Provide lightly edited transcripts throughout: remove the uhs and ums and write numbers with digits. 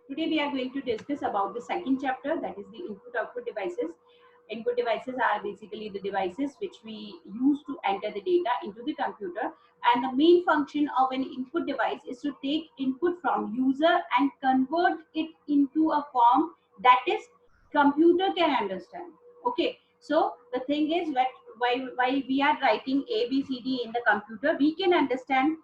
Today we are going to discuss about the second chapter, that is the input output devices. Input devices are basically the devices which we use to enter the data into the computer, and the main function of an input device is to take input from user and convert it into a form that is computer can understand. Okay, so the thing is that while we are writing A B C D in the computer, we can understand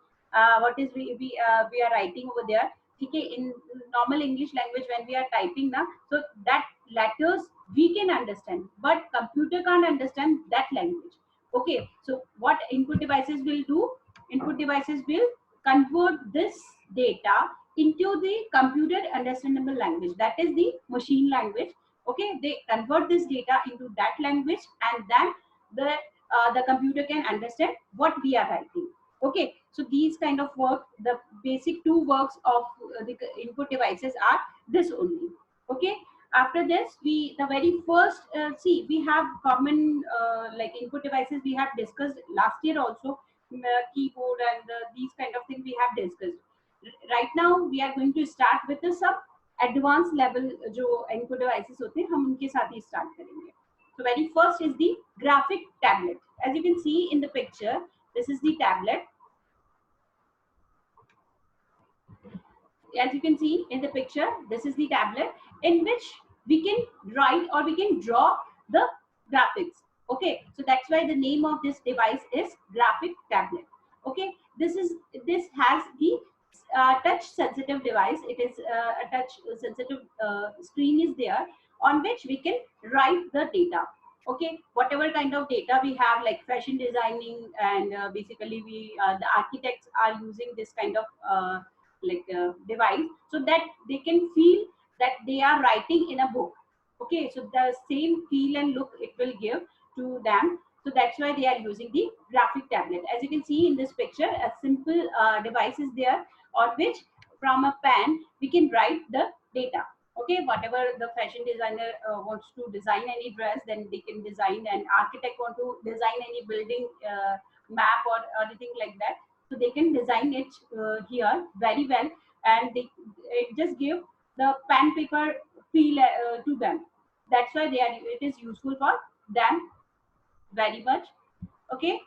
what is we are writing over there. Okay, in normal English language when we are typing now, so that letters we can understand, but computer can't understand that language. Okay, so what input devices will do? Input devices will convert this data into the computer understandable language, that is the machine language. Okay, they convert this data into that language, and then the computer can understand what we are writing. Okay, so these kind of work, the basic two works of the input devices are this only. Okay, after this we the very first see, we have common like input devices we have discussed last year also. Keyboard and these kind of things we have discussed. Right now we are going to start with the some advanced level जो input devices होते हैं हम उनके साथ ही start करेंगे. So very first is the graphic tablet. As you can see in the picture, this is the tablet. As you can see in the picture, this is the tablet in which we can write or we can draw the graphics. Okay, so that's why the name of this device is graphic tablet. Okay, this has the touch sensitive device. It is a touch sensitive screen is there on which we can write the data. Okay, whatever kind of data we have, like fashion designing, and basically we the architects are using this kind of device, so that they can feel that they are writing in a book. Okay, so the same feel and look it will give to them. So that's why they are using the graphic tablet. As you can see in this picture, a simple device is there on which from a pen we can write the data. Okay, whatever the fashion designer wants to design any dress, then they can design, and architect want to design any building map or anything like that, so they can design it here very well, and they it just give the pen paper feel to them. That's why they are it is useful for them very much. Okay,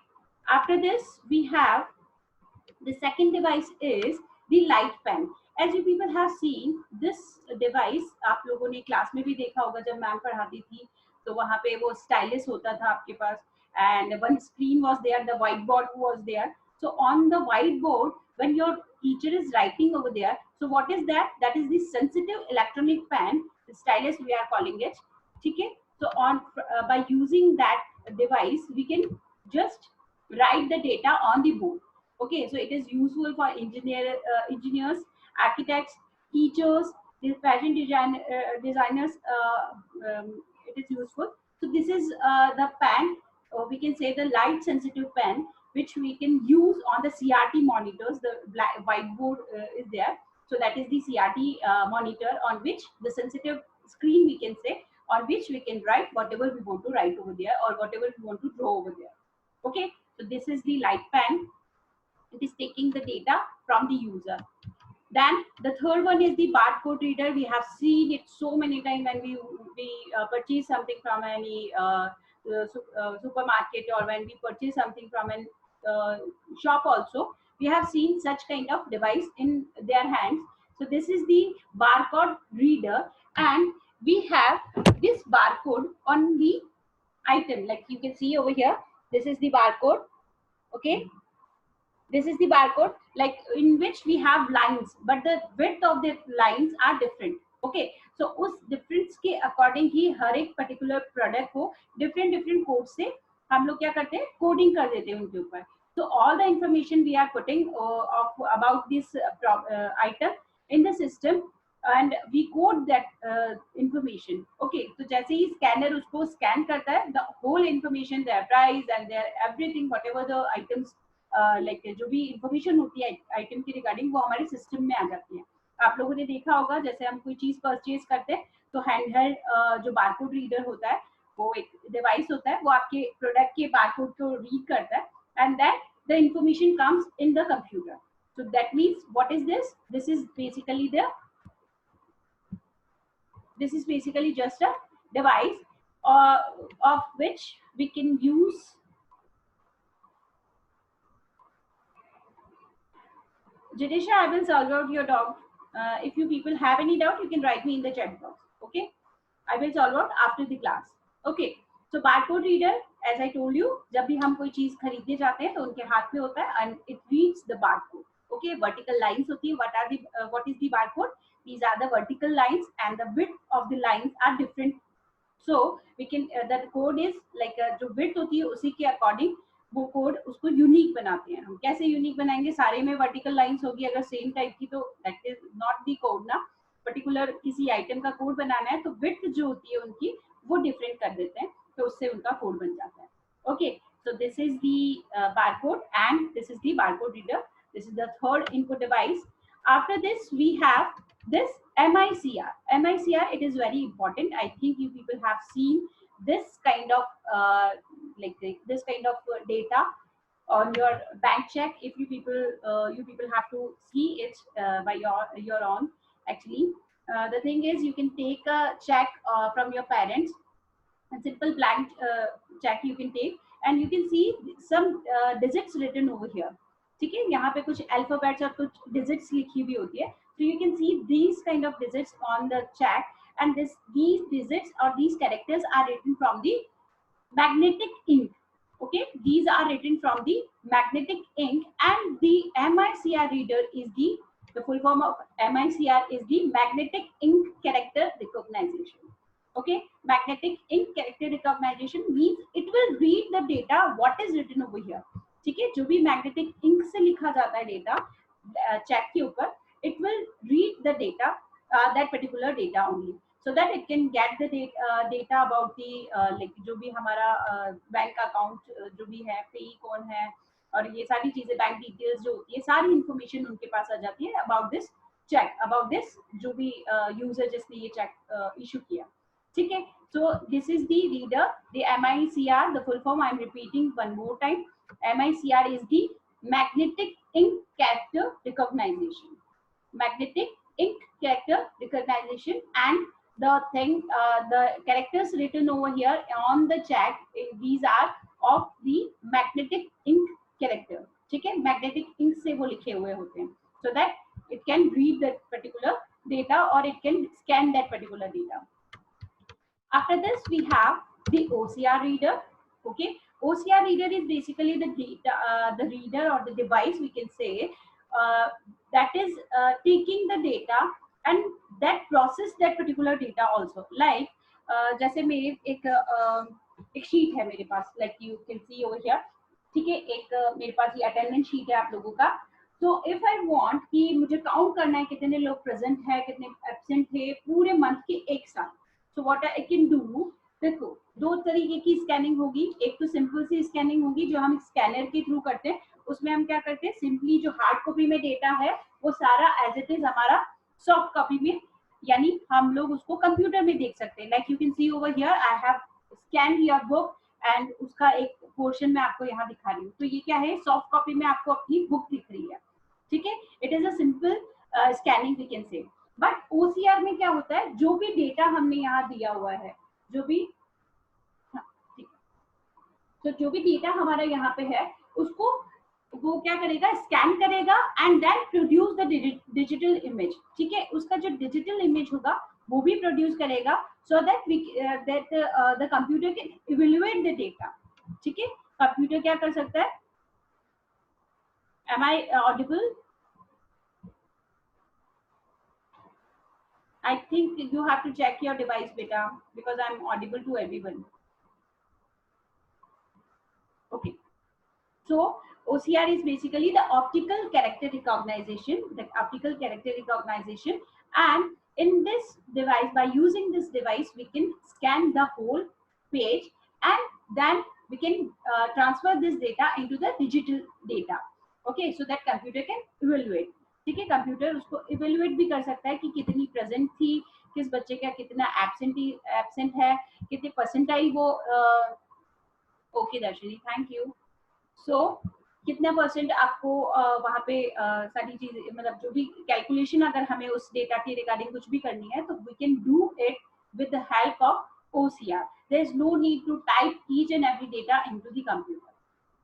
after this we have the second device is the light pen. As you people have seen this device, आप लोगों ने class में भी देखा होगा जब ma'am पढ़ाती थी, तो वहाँ पे वो स्टाइलिस होता था आपके पास, and one screen was there, the whiteboard was there. So on the whiteboard, when your teacher is writing over there, so what is that? That is the sensitive electronic pen, the stylus we are calling it. Okay, so on by using that device we can just write the data on the board. Okay, so it is useful for engineers, architects, teachers, the fashion designers. It is useful. So this is the pen, or we can say the light sensitive pen, which we can use on the CRT monitors. The whiteboard is there. So that is the CRT monitor on which the sensitive screen we can say, on which we can write whatever we want to write over there, or whatever we want to draw over there. Okay, so this is the light pen. It is taking the data from the user. Then the third one is the barcode reader. We have seen it so many times when we purchase something from any supermarket, or when we purchase something from an shop also. We have seen such kind of device in their hands. So this is the barcode reader, and we have this barcode on the item. Like you can see over here, this is the barcode. Okay, this is the barcode, like in which we have lines, but the width of the lines are different. Okay, so उस difference के according ही हर एक particular product को different code से हम लोग क्या करते हैं, coding कर देते हैं उनके ऊपर. So all the information we are putting about this item in the system, and we code that information. Okay, so जैसे ही scanner उसको scan करता है, the whole information, their price and their everything, whatever the items like जो भी information होती है item की regarding, वो हमारे सिस्टम में आ जाती है. आप लोगों ने देखा होगा जैसे हम कोई चीज परचेज करते हैं, तो हैंडहेल्ड जो बारकोड रीडर होता है, वो एक डिवाइस होता है, वो आपके प्रोडक्ट के बारकोड को रीड करता है, and then the information comes in the computer. So that means what is this? This is basically the this is basically just a device of which we can use. Jadisha, I will solve out your doubt. If you people have any doubt, you can write me in the chat box. Okay, I will solve out after the class. Okay, so barcode reader, as I told you, जब भी हम कोई चीज खरीदने जाते हैं तो उनके हाथ में होता है and it reads the barcode. Okay, vertical lines होती है. What is the barcode? These are the vertical lines and the width of the lines are different. So we can the code is like जो width होती है उसी के according वो code उसको unique बनाते हैं. हम कैसे यूनिक बनाएंगे? सारे में वर्टिकल लाइंस होगी अगर सेम टाइप की तो that is not the code ना. पर्टिकुलर किसी आइटम का कोड बनाना है तो विड्थ जो होती है उनकी वो डिफरेंट कर देते हैं तो उससे उनका कोड बन जाता है. Okay, so this is the barcode and this is the barcode reader. This is the third input device. After this we have this MICR. MICR, it is very important. I think you people have seen this kind of this kind of data on your bank check. If you people have to see it by your own. Actually, the thing is you can take a check from your parents, a simple blank check you can take and you can see some digits written over here. ठीक है, यहाँ पे कुछ alphabets और कुछ digits लिखी हुई होती है. So you can see these kind of digits on the check and these digits or these characters are written from the magnetic ink. Okay, these are written from the magnetic ink and the MICR reader is the full form of MICR is the magnetic ink character recognition. Okay, magnetic ink character recognition means it will read the data what is written over here. ठीक है, जो भी magnetic ink से लिखा जाता है data check के ऊपर, it will read the data, that particular data only, so that it can get the data about the like जो भी हमारा बैंक अकाउंट जो भी है, पे कौन है और ये सारी चीजें बैंक डिटेल्स जो होती है सारी इंफॉर्मेशन उनके पास आ जाती है about this check, about this जो भी यूजर जिसने ये चेक इशू किया. ठीक है, so this is the reader, the MICR, the full form I am repeating one more time. MICR is the magnetic ink character recognition. Magnetic ink character recognition and the thing the characters written over here on the check, these are of the magnetic ink character. ठीक है, magnetic ink से वो लिखे हुए होते हैं so that it can read that particular data or it can scan that particular data. After this we have the OCR reader. Okay, OCR reader is basically the data, the reader or the device we can say that is taking the data and that process that particular data also. Like जैसे मेरे एक sheet है मेरे पास, like you can see over here. ठीक है, एक मेरे पास ये अटेंडेंस शीट है आप लोगों का. तो इफ आई वांट कि मुझे काउंट करना है कितने लोग प्रेजेंट है कितने एब्सेंट थे पूरे मंथ के एक साथ. So what I can do, देखो दो तरीके की स्कैनिंग होगी. एक तो सिंपल सी स्कैनिंग होगी जो हम स्कैनर के थ्रू करते हैं. उसमें हम क्या करते हैं, सिंपली जो हार्ड कॉपी में डेटा है वो सारा एज इट इज हमारा सॉफ्ट कॉपी में, यानी हम लोग उसको कंप्यूटर में देख सकते हैं. Like you can see over here I have scan your book and उसका एक पोर्शन मैं आपको यहाँ दिखा रही हूँ. तो ये क्या है, सॉफ्ट कॉपी में आपको अपनी बुक दिख रही है. ठीक है, it is a simple scanning we can say. But OCR में क्या होता है, जो भी डेटा हमने यहाँ दिया हुआ है, जो भी तो जो भी डेटा हमारा यहाँ पे है उसको वो क्या करेगा, स्कैन करेगा and then produce the digital image. ठीक है, उसका जो डिजिटल इमेज होगा वो भी प्रोड्यूस करेगा so that the computer can evaluate the data. ठीक है, कंप्यूटर क्या कर सकता है. Am I audible? I think you have to check your device, beta, because I'm audible to everyone. Okay. So OCR is basically the optical character recognition, and in this device, by using this device, we can scan the whole page and then we can transfer this data into the digital data. Okay, so that computer can evaluate. ठीक है, computer उसको evaluate भी कर सकता है कि कितनी present थी, किस बच्चे का कितना एब्सेंट है, कितने परसेंटाइल वो. ओके दर्शनी, थैंक यू. सो कितना परसेंट आपको वहाँ पे सारी चीजें मतलब जो भी कैलकुलेशन अगर हमें उस डेटा के रिगार्डिंग कुछ भी करनी है तो we can do it with the help of OCR. There is no need to type each and every data into the computer.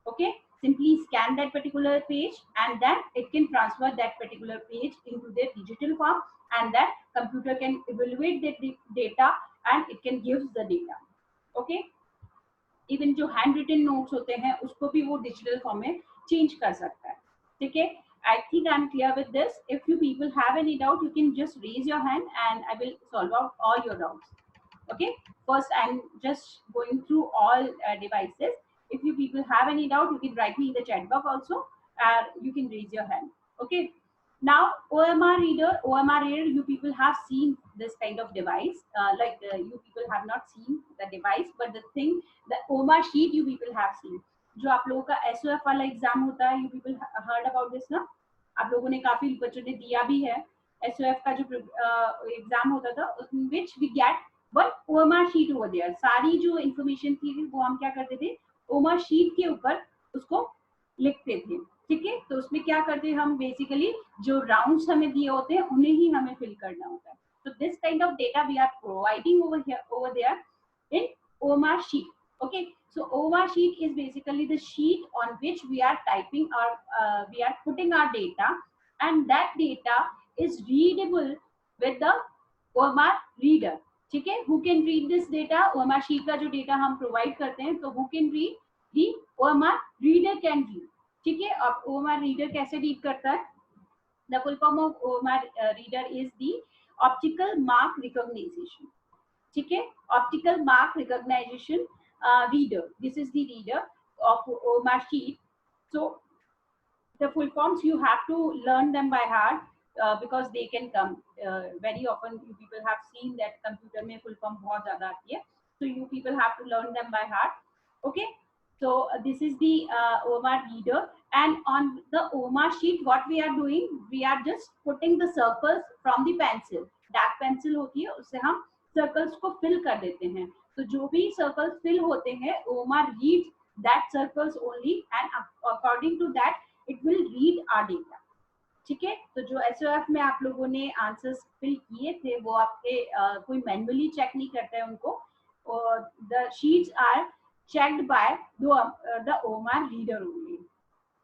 Okay, simply scan that particular page and then it can transfer that particular page into their digital form, and that computer can evaluate the data and it can give the data. Okay, even जो hand written notes होते हैं उसको भी वो digital form में change कर सकता है. ठीक है, I think I'm clear with this. If you people have any doubt, you can just raise your hand and I will solve out all your doubts. Okay, first I'm just going through all devices. If you people have any doubt, you can write me in the chat box also, you can raise your hand. Okay, now OMR reader, you people have seen this kind of device. You people have not seen the device, but the thing, the OMR sheet you people have seen. जो आप लोगों का SOF वाला exam होता है, you people heard about this ना? आप लोगों ने काफी बच्चों ने दिया भी है. SOF का जो एग्जाम होता था, in which we get one OMR sheet over there. सारी जो information थी वो हम क्या करते थे, OMR sheet के ऊपर उसको लिखते थे. ठीक है, तो उसमें क्या करते हैं हम, बेसिकली जो राउंड्स हमें दिए होते हैं उन्हें ही हमें फिल करना होता है. तो this kind of data we are providing over there in OMR sheet. Okay, so OMR sheet is basically the sheet on which we are typing our we are putting our data, and that data is readable with the OMR reader. ठीक है, who can read this data? OMR sheet का जो data हम provide करते हैं, तो who can read? The OMR reader can read. ठीक है, अब OMR रीडर कैसे रीड करता है? The full form of OMR reader is the optical mark recognition. ठीक है, optical mark recognition reader. This is the reader of OMR sheet. So the full forms you have to learn them by heart because they can come very often. You people have seen that computer में full form बहुत ज़्यादा आती है, so you people have to learn them by heart. Okay, so this is the OMR reader, and on the OMR sheet what we are doing, we are just putting the circles from the pencil. Dark pencil होती है, उससे हम circles को fill कर देते हैं. तो जो भी circles fill होते हैं, OMR reads that circles only, and according to that it will read our data. ठीक है, तो जो SOF में आप लोगों ने आंसर्स फिल किए थे वो आपके कोई मैन्युअली चेक नहीं करता है उनको, और the sheets are checked by the OMR reader only.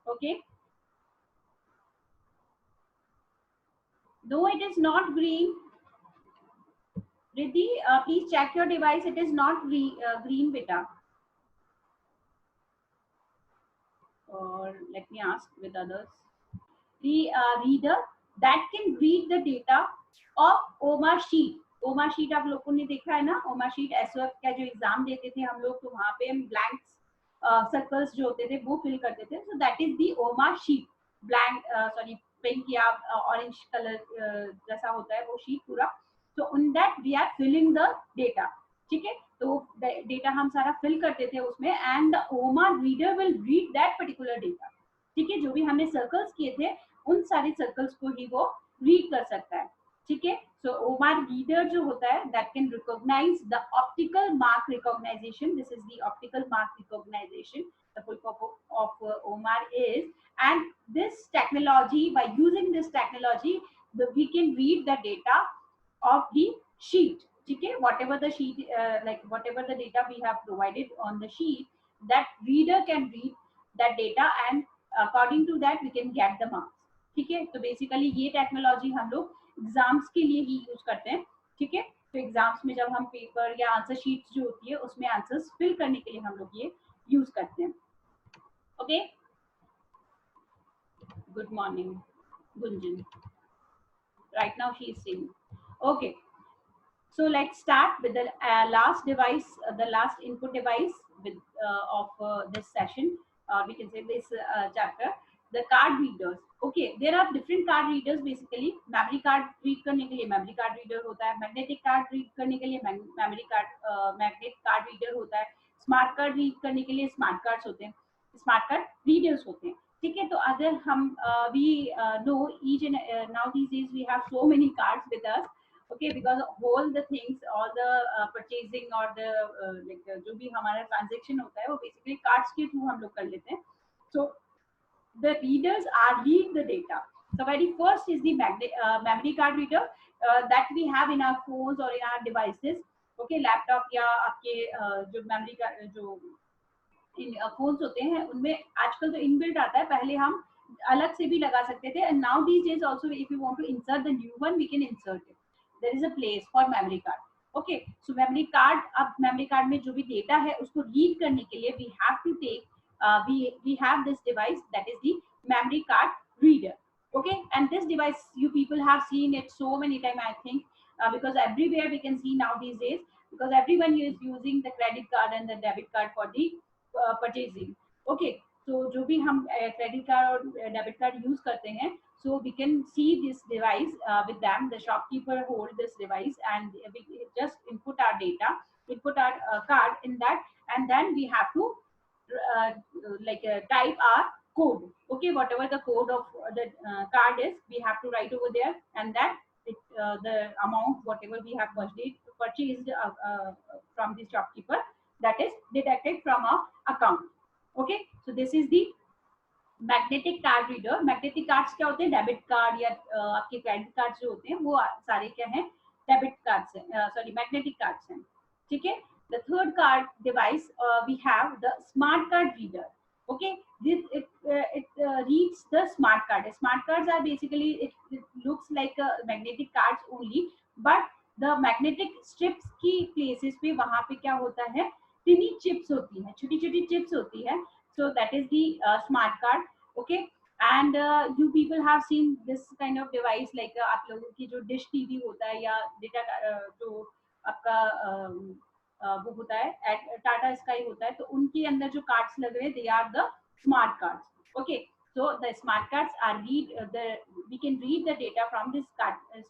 Okay, no, it is not green. Riddhi, please check your device. It is not green, beta. Or let me ask with others. The reader that can read the data of OMR sheet. OMR sheet आप लोगों ने देखा है ना, OMR sheet SOF का जो exam देते थे हम लोग, तो वहाँ पे हम ब्लैंक्स सर्कल्स जो होते थे वो फिल करते थे. So that is the OMR sheet. Blank sorry pink या ऑरेंज कलर जैसा होता है वो शीट पूरा. तो उन that we are filling the data. ठीक है, तो डेटा हम सारा फिल करते थे उसमें, and the OMR reader will read that particular data. ठीक है, जो भी हमने सर्कल्स किए थे उन सारे सर्कल्स को ही वो रीड कर सकता है. ठीक है, सो OMR रीडर जो होता है that can recognise the optical mark recognition. This is the optical mark recognition. The full form of OMR is, and this technology, by using this technology, we can read the data of the sheet. ठीक है, whatever the sheet whatever the data we have provided on the sheet, that reader can read that data, and according to that we can get the marks. ठीक है, तो basically ये technology हम लोग exams के लिए ही यूज करते हैं. ठीक है, तो एग्जाम्स में जब हम पेपर या आंसर शीट्स जो होती है उसमें आंसर्स फिल करने के लिए हम लोग ये यूज करते हैं. Okay, good morning Gunjan. Right now she is saying. Okay, so let's start with the last device, the last input device with of this session, we can say this chapter, the card readers. Okay, there are different card readers basically. Memory card read करने के लिए memory card reader होता है, magnetic card read करने के लिए memory card magnet card reader होता है, smart card read करने के लिए smart cards होते हैं, smart card readers होते हैं. ठीक है, तो अगर हम we know each and now these days we have so many cards with us. Okay, because all the things, all the purchasing or the जो भी हमारा transaction होता है वो basically cards के through हम लोग कर लेते हैं. So the readers are read the data. So very first is the memory card reader that we have in our phones or in our devices. Okay, laptop या आपके जो मेमोरी का जो इन फोन्स होते हैं उनमें आजकल तो इनबिल्ट आता है, पहले हम अलग से भी लगा सकते थे, and now these days also if you want to insert the new one we can insert it, there is a place for memory card. Okay, so memory card, अब मेमोरी कार्ड में जो भी डेटा है उसको read करने के लिए we have to take we have this device that is the memory card reader. Okay, and this device you people have seen it so many times, I think, because everywhere we can see now these days, because everyone is using the credit card and the debit card for the purchasing. Okay, so जो भी हम credit card और debit card use करते हैं, so we can see this device with them. The shopkeeper hold this device and we just input our data, input our card in that, and then we have to uh, type our code. Okay, whatever the code of the card is, we have to write over there, and that the amount whatever we have purchased from the shopkeeper, that is deducted from our account. Okay, so this is the magnetic card reader. Magnetic cards क्या होते हैं, debit card या आपके credit card जो होते हैं वो सारे क्या हैं, डेबिट कार्ड्स हैं, सॉरी मैग्नेटिक कार्ड्स हैं। ठीक है, the third card device we have the smart card reader. okay, this it reads the smart card. Smart cards are basically it looks like a magnetic cards only, but the magnetic strips की places पे वहां पे क्या होता है, टिनी chips होती है, छोटी छोटी चिप्स होती है, so that is the smart card. Okay, and you people have seen this kind of device like आप लोगों की जो डिश टीवी होता है या डेटा जो आपका वो होता है टाटा स्काई होता है, तो उनके अंदर जो कार्ड्स लग रहे हैं they are the smart cards. Okay, so the smart cards are we can read the data from this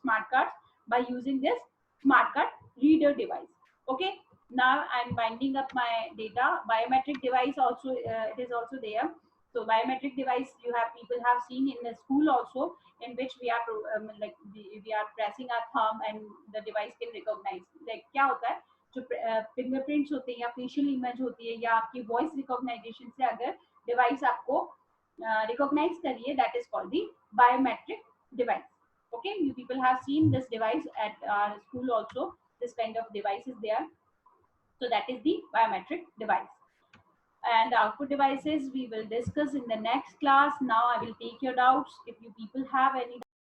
smart cards by using this smart card reader device. Okay, now I'm binding up my data. Biometric device also it is also there. So biometric device people have seen in the school also, in which we are we are pressing our thumb and the device can recognize like क्या होता है, जो fingerprints होते हैं या facial image होती है या आपकी वॉइस रिकॉग्नाइजेशन से अगर डिवाइस आपको रिकॉग्नाइज करिए, that is called the biometric device. Okay, you people have seen this device at our school also, this kind of device is there, so that is the biometric device. And output devices we will discuss in the next class. Now I will take your doubts. If you people have any